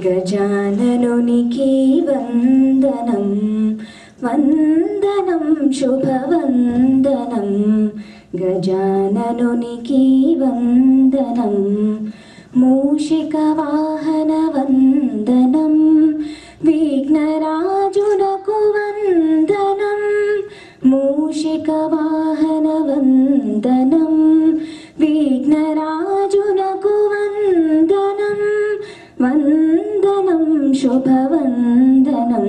గజాననునికి వందనం వందనం శుభవందనం గజాననునికి వందనం మూషికవాహన వందనం విఘ్నరాజునకు వందనం మూషికవాహన వందనం విఘ్నరాజునకు వందనం వందనం శుభవందనం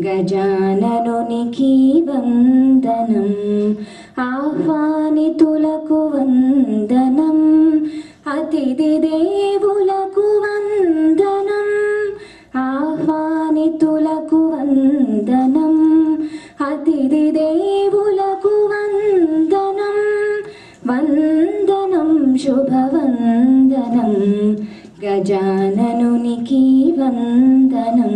గజాననునికి వందనం ఆహ్వానితులకు వందనం అతిథి దేవులకు వందనం ఆహ్వానితులకు వందనం అతిథి దేవులకు వందనం వందనం శుభవందనం గజాననునికి వందనం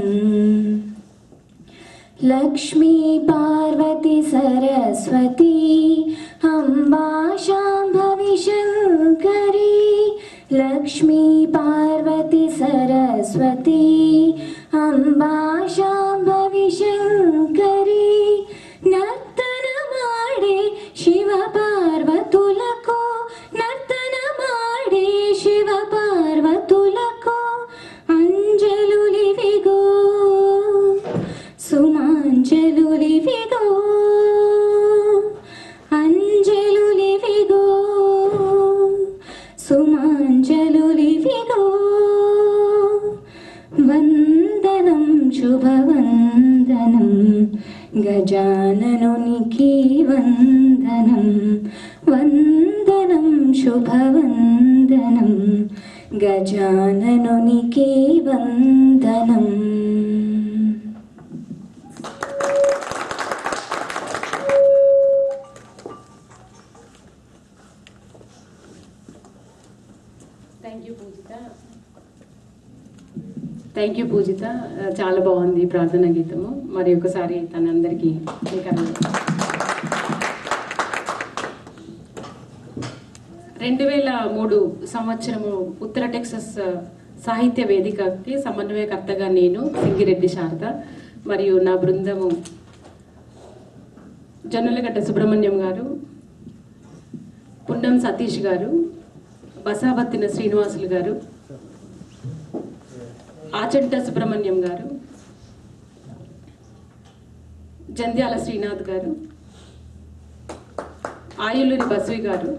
లక్ష్మీ పార్వతి సరస్వతి అంబా శాంభవి శంకరి లక్ష్మీ పార్వతి సరస్వతి అంబా శాంభవి శంకరి నర్తనమాడే శివ పార్వతులకు నర్తనమాడే శివ పార్వతులకు అంజలులివిగో సుమాంజలులివిగో అంజలులివిగో సుమాంజలులివిగో వందనం శుభవందనం గజాననునికి వందనం వందనం శుభవందనం గజాననునికి వందనం. థ్యాంక్ యూ పూజిత. చాలా బాగుంది ప్రార్థన గీతము. మరి ఒకసారి తనందరికీ 2003 సంవత్సరము ఉత్తర టెక్సస్ సాహిత్య వేదికకి సమన్వయకర్తగా నేను సింగిరెడ్డి శారద మరియు నా బృందము జొన్నలగడ్డ సుబ్రహ్మణ్యం గారు, పున్నం సతీష్ గారు, బసాబత్తిన శ్రీనివాసులు గారు, ఆచంట సుబ్రహ్మణ్యం గారు, జంధ్యాల శ్రీనాథ్ గారు, ఆయులూరి బస్వి గారు,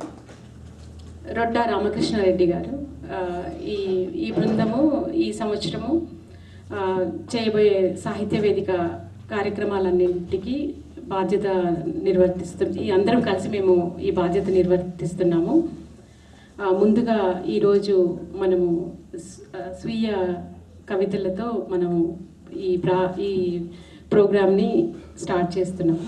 రొడ్డా రామకృష్ణారెడ్డి గారు, ఈ బృందము ఈ సంవత్సరము చేయబోయే సాహిత్య వేదిక కార్యక్రమాలన్నింటికి బాధ్యత నిర్వర్తిస్తుంది. అందరం కలిసి మేము ఈ బాధ్యత నిర్వర్తిస్తున్నాము. ముందుగా ఈరోజు మనము స్వీయ కవితలతో మనము ఈ ప్రోగ్రామ్ని స్టార్ట్ చేస్తున్నాము.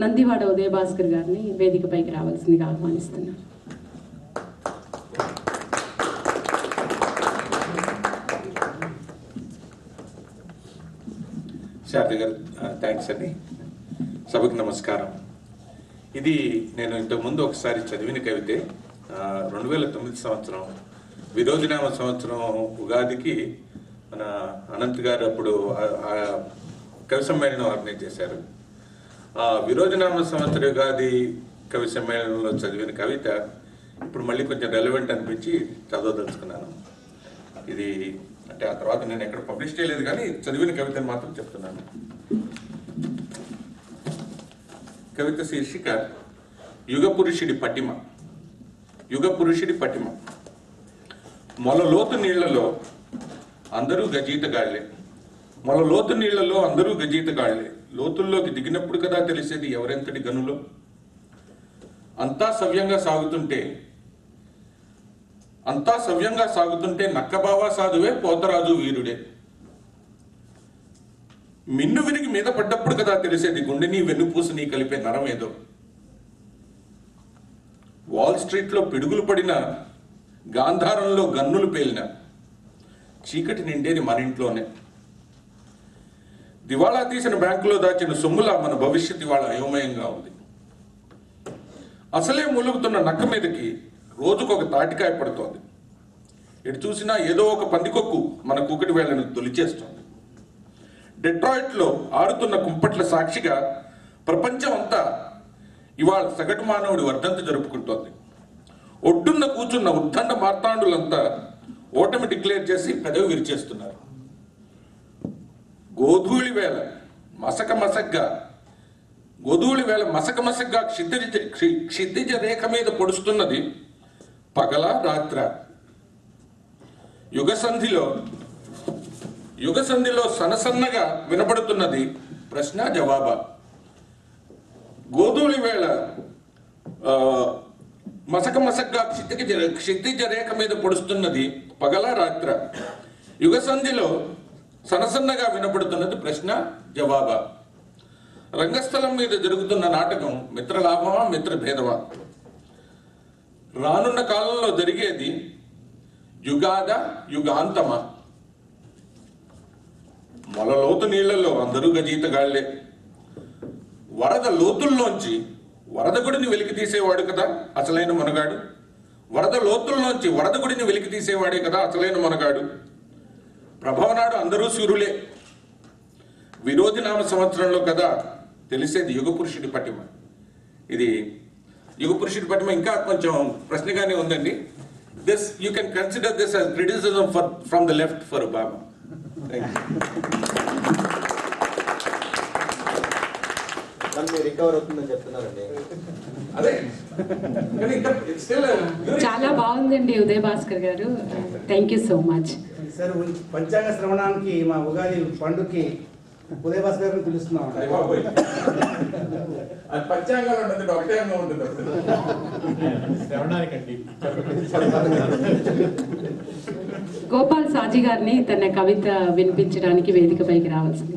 నందివాడ ఉదయ భాస్కర్ గారిని వేదికపైకి రావాల్సిందిగా ఆహ్వానిస్తున్నాను. శారద గారు థ్యాంక్స్ అండి. సభకు నమస్కారం. ఇది నేను ఇంతకుముందు ఒకసారి చదివిన కవితే. 2009 సంవత్సరం విరోధినామ సంవత్సరం ఉగాదికి మన అనంత్ గారు అప్పుడు కవి సమ్మేళనం ఆర్గనైజ్ చేశారు. విరోధినామ సంవత్సర ఉగాది కవి సమ్మేళనంలో చదివిన కవిత ఇప్పుడు మళ్ళీ కొంచెం రెలవెంట్ అనిపించి చదవదలుచుకున్నాను. ఇది అంటే ఆ తర్వాత నేను ఎక్కడ పబ్లిష్ చేయలేదు కానీ చదివిన కవితను మాత్రం చెప్తున్నాను. కవిత శీర్షిక యుగపురుషుడి పటిమ. యుగపురుషుడి పటిమ. మొలలోతు నీళ్లలో అందరూ గజీతగాళ్లే. మొలలోతు నీళ్లలో అందరూ గజీతగాళ్లే. లోతుల్లోకి దిగినప్పుడు కదా తెలిసేది ఎవరెంతటి గనులో. అంతా సవ్యంగా సాగుతుంటే నక్కబావా సాధువే, పోతరాజు వీరుడే. మిన్ను విరిగి మీద పడ్డప్పుడు కదా తెలిసేది గుండెని వెన్నుపూసని కలిపే నరం ఏదో. వాల్ స్ట్రీట్లో పిడుగులు పడిన, గాంధారంలో గన్నులు పేలిన, చీకటి నిండేది మన ఇంట్లోనే. దివాళా తీసిన బ్యాంకులో దాచిన సొమ్ములా మన భవిష్యత్తు ఇవాళ అయోమయంగా ఉంది. అసలే మూలుగుతున్న నక్క మీదకి రోజుకొక తాటికాయ పడుతోంది. ఎటు చూసినా ఏదో ఒక పందికొక్కు మన కూకటి వేళ్లను తొలిచేస్తుంది. డెట్రాయిట్లో ఆరుతున్న కుంపట్ల సాక్షిగా ప్రపంచం అంతా ఇవాళ సగటు మానవుడి వర్ధంతి జరుపుకుంటోంది. ఒడ్డున్న కూర్చున్న ఉద్దండ మార్తాండులంతా ఓటమి డిక్లేర్ చేసి పెదవి విరిచేస్తున్నారు. గోధూళి వేళ మసక మసగ్గా క్షితిజ రేఖ మీద పొడుస్తున్నది పగల రాత్ర. యుగసంధిలో సనసన్నగా వినబడుతున్నది ప్రశ్న జవాబా. గోధూళి వేళ మసగ్గా క్షితిజ రేఖ మీద పొడుస్తున్నది పగల రాత్ర. యుగసంధిలో సనసన్నగా వినపడుతున్నది ప్రశ్న జవాబా. రంగస్థలం మీద జరుగుతున్న నాటకం మిత్రలాభమా మిత్రభేదమా? రానున్న కాలంలో జరిగేది యుగాంతమా? మొలలోతు నీళ్లలో అందరూ గజీతగాళ్లే. వరద లోతుల్లోంచి వరదగుడిని వెలికి తీసేవాడు కదా అసలైన మనగాడు. వరద లోతుల్లోంచి వరదగుడిని వెలికి తీసేవాడే కదా అసలైన మనగాడు. ప్రభవనాడు అందరూ సూర్యులే. విరోధి నామ సంవత్సరంలో కదా తెలిసేది యుగ పురుషుడి పటిమ. ఇది యుగ పురుషుడి పటిమ ఇంకా కొంచెం ప్రశ్నగానే ఉందండి. This you can consider this as criticism from the left for Obama. Recover అవుతుందని చెప్తున్నారండి. చాలా బాగుందండి ఉదయ్ భాస్కర్ గారు. Thank you so much sir. పంచాంగ శ్రవణానికి మా ఉగాది పండుగకి ఉదయ్ భాస్కర్ గారిని పిలుస్తున్నాం. గోపాల్ సాజీ గారిని తన కవిత వినిపించడానికి వేదికపైకి రావాల్సింది.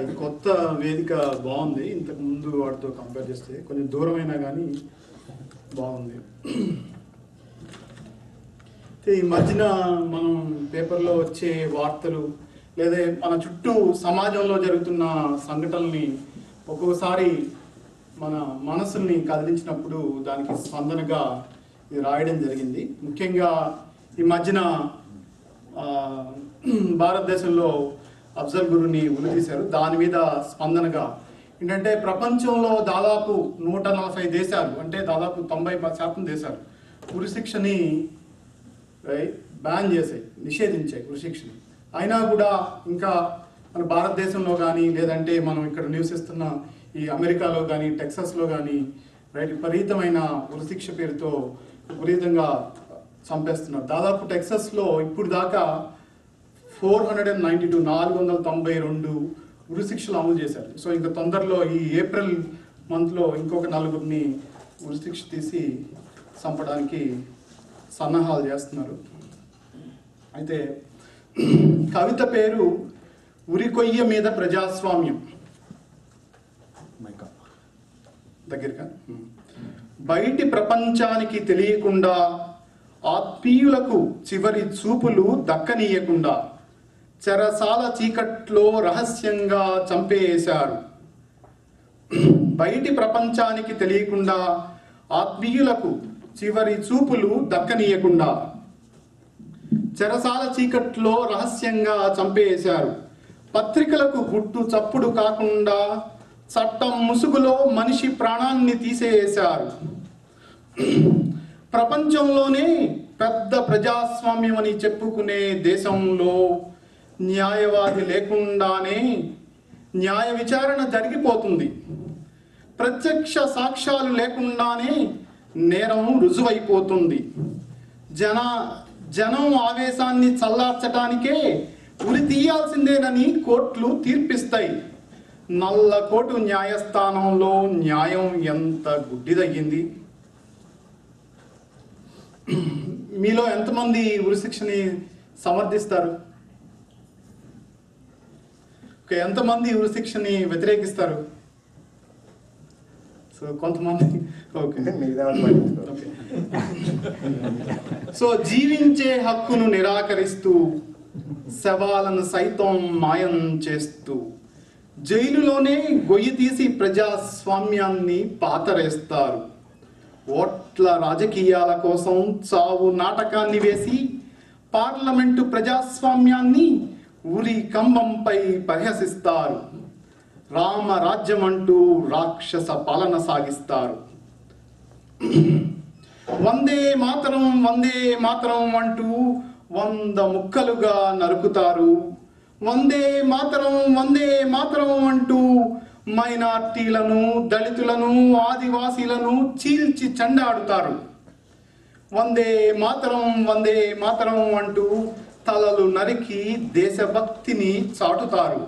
ఇది కొత్త వేదిక బాగుంది. ఇంతకు ముందు వాటితో కంపేర్ చేస్తే కొంచెం దూరమైనా కానీ బాగుంది. ఈ మధ్యన మనం పేపర్లో వచ్చే వార్తలు లేదా మన చుట్టూ సమాజంలో జరుగుతున్న సంఘటనల్ని ఒక్కొక్కసారి మన మనసుల్ని కదిలించినప్పుడు దానికి స్పందనగా ఇది రాయడం జరిగింది. ముఖ్యంగా ఈ మధ్యన భారతదేశంలో అఫ్జల్ గురుని ఉరితీశారు. దాని మీద స్పందనగా ఏంటంటే ప్రపంచంలో దాదాపు 140 దేశాలు అంటే దాదాపు 90% దేశాలు ఉరిశిక్షని బ్యాన్ చేసాయి, నిషేధించాయి ఉరిశిక్షని. అయినా కూడా ఇంకా మన భారతదేశంలో కానీ లేదంటే మనం ఇక్కడ నివసిస్తున్న ఈ అమెరికాలో కానీ టెక్సాస్లో కానీ విపరీతమైన ఉరిశిక్ష పేరుతో విపరీతంగా చంపేస్తున్నారు. దాదాపు టెక్సాస్లో ఇప్పుడు దాకా 492 ఉరిశిక్షలు అమలు చేశారు. సో ఇంకా తొందరలో ఈ ఏప్రిల్ మంత్లో ఇంకొక 4 ఉరిశిక్ష తీసి చంపడానికి సన్నాహాలు చేస్తున్నారు. అయితే కవిత పేరు ఉరికొయ్య మీద ప్రజాస్వామ్యం. దగ్గరగా బయటి ప్రపంచానికి తెలియకుండా ఆత్మీయులకు చివరి చూపులు దక్కనీయకుండా చెరసాల చీకట్లో రహస్యంగా చంపేశారు. బయటి ప్రపంచానికి తెలియకుండా ఆత్మీయులకు చివరి చూపులు దక్కనీయకుండా చెరసాల చీకట్లో రహస్యంగా చంపేశారు. పత్రికలకు గుట్టు చప్పుడు కాకుండా చట్టం ముసుగులో మనిషి ప్రాణాన్ని తీసేశారు. ప్రపంచంలోనే పెద్ద ప్రజాస్వామ్యం అని చెప్పుకునే దేశంలో న్యాయవాది లేకుండానే న్యాయ విచారణ జరిగిపోతుంది. ప్రత్యక్ష సాక్ష్యాలు లేకుండానే నేరం రుజువైపోతుంది. జనం ఆవేశాన్ని చల్లార్చడానికే ఉరి తీయాల్సిందేనని కోర్టులు తీర్పిస్తాయి. నల్లకోటు న్యాయస్థానంలో న్యాయం ఎంత గుడ్డిదయ్యింది. మీలో ఎంతమంది ఉరిశిక్షని సమర్థిస్తారు? ఎంతమంది ఉరిశిక్షని వ్యతిరేకిస్తారు? సో కొంతమంది ఓకే సో జీవించే హక్కును నిరాకరిస్తూ శవాలను సైతం మాయం చేస్తూ జైలులోనే గొయ్యి తీసి ప్రజాస్వామ్యాన్ని పాతరేస్తారు. ఓట్ల రాజకీయాల కోసం చావు నాటకాన్ని వేసి పార్లమెంటు ప్రజాస్వామ్యాన్ని ఉరి కంబంపై పరిహసిస్తారు. రామరాజ్యం అంటూ రాక్షస పాలన సాగిస్తారు. వందే మాతరం అంటూ 100 ముక్కలుగా నరుకుతారు. వందే మాతరం అంటూ మైనార్టీలను, దళితులను, ఆదివాసీలను చీల్చి చెండాడుతారు. వందే మాతరం అంటూ తలలు నరికి దేశభక్తిని చాటుతారు.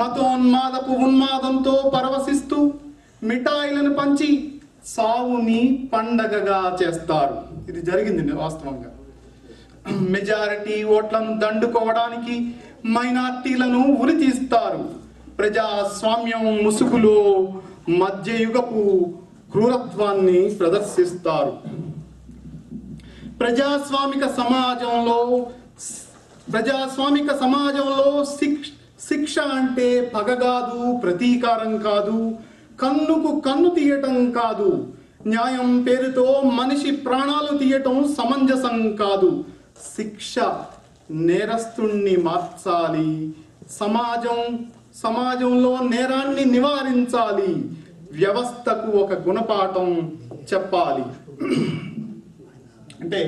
మతోన్మాదపు ఉన్మాదంతో పరవశిస్తూ మిఠాయిలను పంచి సావుని పండగగా చేస్తారు. ఇది జరిగింది వాస్తవంగా. మెజారిటీ ఓట్లను దండుకోవడానికి మైనార్టీలను ఉరి తీస్తారు. ప్రజాస్వామ్యం ముసుగులో మధ్యయుగపు క్రూరత్వాన్ని ప్రదర్శిస్తారు. ప్రజాస్వామిక సమాజంలో శిక్ష అంటే పగ కాదు, ప్రతీకారం కాదు, కన్నుకు కన్ను తీయటం కాదు, న్యాయం పేరుతో మనిషి ప్రాణాలు తీయటం సమంజసం కాదు. శిక్ష నేరస్తుణ్ణి మార్చాలి. సమాజంలో నేరాన్ని నివారించాలి. వ్యవస్థకు ఒక గుణపాఠం చెప్పాలి. అంటే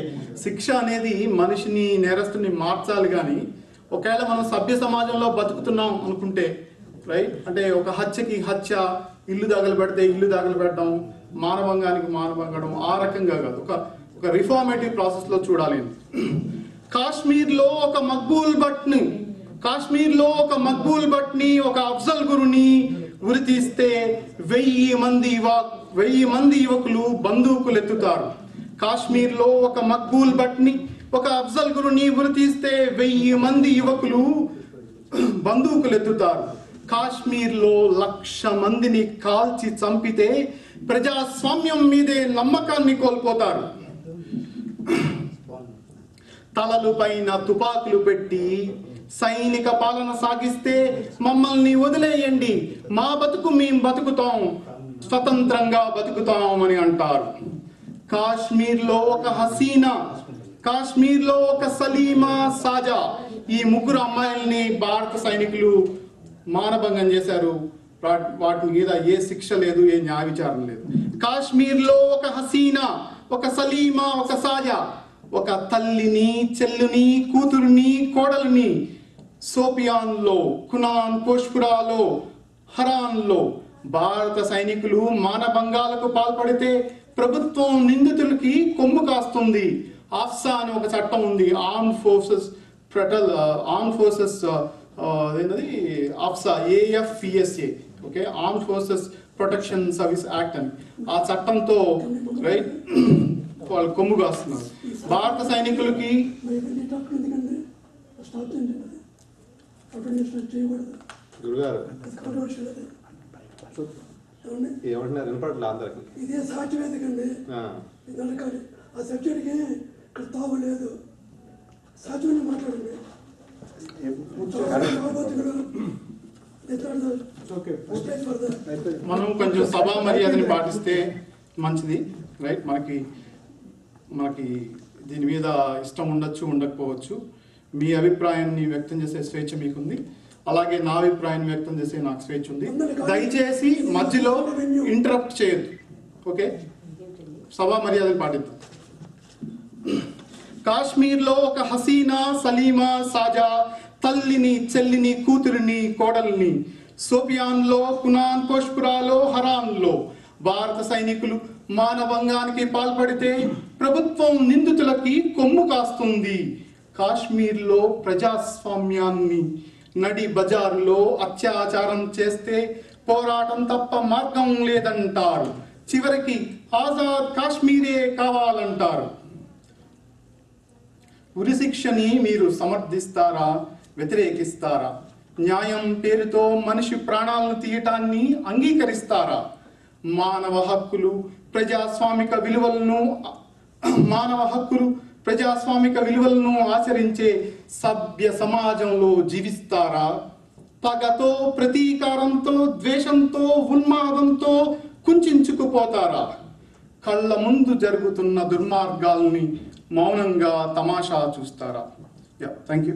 శిక్ష అనేది మనిషిని, నేరస్తుని మార్చాలి. కానీ ఒకవేళ మనం సభ్య సమాజంలో బతుకుతున్నాం అనుకుంటే రైట్, అంటే ఒక హత్యకి హత్య, ఇల్లు తగలబెడితే ఇల్లు తగలబెట్టడం, మానవంగానికి మానవంగడం, ఆ రకంగా కాదు. ఒక రిఫార్మేటివ్ ప్రాసెస్లో చూడాలి. కాశ్మీర్లో ఒక మక్బూల్ భట్ని, ఒక అఫ్జల్ గురుని ఉరి తీస్తే 1000 మంది యువకులు బందూకులు ఎత్తుతారు. కాశ్మీర్లో ఒక మక్బూల్ భట్ని, ఒక అఫ్జల్ గురుని ఉరి తీస్తే 1000 మంది యువకులు బందూకులు ఎత్తుతారు. కాశ్మీర్లో 1,00,000 మందిని కాల్చి చంపితే ప్రజాస్వామ్యం మీదే నమ్మకాన్ని కోల్పోతారు. తలలు పైన తుపాకులు పెట్టి సైనిక పాలన సాగిస్తే మమ్మల్ని వదిలేయండి, మా బతుకు మేము బతుకుతాం, స్వతంత్రంగా బతుకుతాం అని అంటారు. కాశ్మీర్లో ఒక హసీనా, కాశ్మీర్లో ఒక సలీమా, సాజా, ఈ 3 అమ్మాయిల్ని భారత సైనికులు మానభంగం చేశారు. వాటి మీద ఏ శిక్ష లేదు, ఏ న్యాయ విచారణ లేదు. కాశ్మీర్లో ఒక హసీనా, ఒక సలీమా, ఒక సాజా, ఒక తల్లిని, చెల్లుని, కూతురుని, కోడలిని సోపియాన్లో, కునాన్ పోష్పురాలో, హరాన్లో భారత సైనికులు మానభంగాలకు పాల్పడితే ప్రభుత్వం నిందితులకి కొమ్ము కాస్తుంది. ఆఫ్సా అని ఒక చట్టం ఉంది, arm forces AFSPA, AFPSA, okay, arm forces protection service act అని. ఆ చట్టంతో రైట్ వాళ్ళు కొమ్ము కాస్తున్నారు. భారత సైనికులకి గురుగారు ఏమంటున్నారు వినపడలే అందరికి. ఇదే సాధ్యమేది కండి, వెనకాలి ఆ సబ్జెక్ట్కి ఇక్కడ తావు లేదు. సాధ్యమని మాట్లాడండి. మనం కొంచెం సభా మర్యాదని పాటిస్తే మంచిది రైట్. మనకి దీని మీద ఇష్టం ఉండొచ్చు, ఉండకపోవచ్చు. మీ అభిప్రాయాన్ని వ్యక్తం చేసే స్వేచ్ఛ మీకుంది, అలాగే నా అభిప్రాయాన్ని వ్యక్తం చేసే నాకు స్వేచ్ఛ ఉంది. దయచేసి మధ్యలో ఇంటరప్ట్ చేయొద్దు, ఓకే? సభా మర్యాదలు పాటిద్దాం. కాశ్మీర్లో ఒక హసీనా, సలీమా, సాజా తల్లిని, చెల్లిని, కూతురిని, కోడల్ని సోపియాన్లో, కునాన్ పోష్పురాలో, హరాన్లో భారత సైనికులు మానభంగానికి పాల్పడితే ప్రభుత్వం నిందితులకి కొమ్ము కాస్తుంది. కాశ్మీర్లో ప్రజాస్వామ్యాన్ని నడి బజారులో అత్యాచారం చేస్తే పోరాటం తప్ప మార్గం లేదంటారు. చివరికి ఆజాద్ కాశ్మీరే కావాలంటారు. ఉరిశిక్షని మీరు సమర్థిస్తారా, వ్యతిరేకిస్తారా? న్యాయం పేరుతో మనిషి ప్రాణాలను తీయటాన్ని అంగీకరిస్తారా? మానవ హక్కులు ప్రజాస్వామిక విలువలను ఆచరించే సభ్య సమాజంలో జీవిస్తారా? పగతో, ప్రతీకారంతో, ద్వేషంతో, ఉన్మాదంతో కుంచుకుపోతారా? కళ్ళ ముందు జరుగుతున్న దుర్మార్గాల్ని మౌనంగా తమాషా చూస్తారా? Thank you.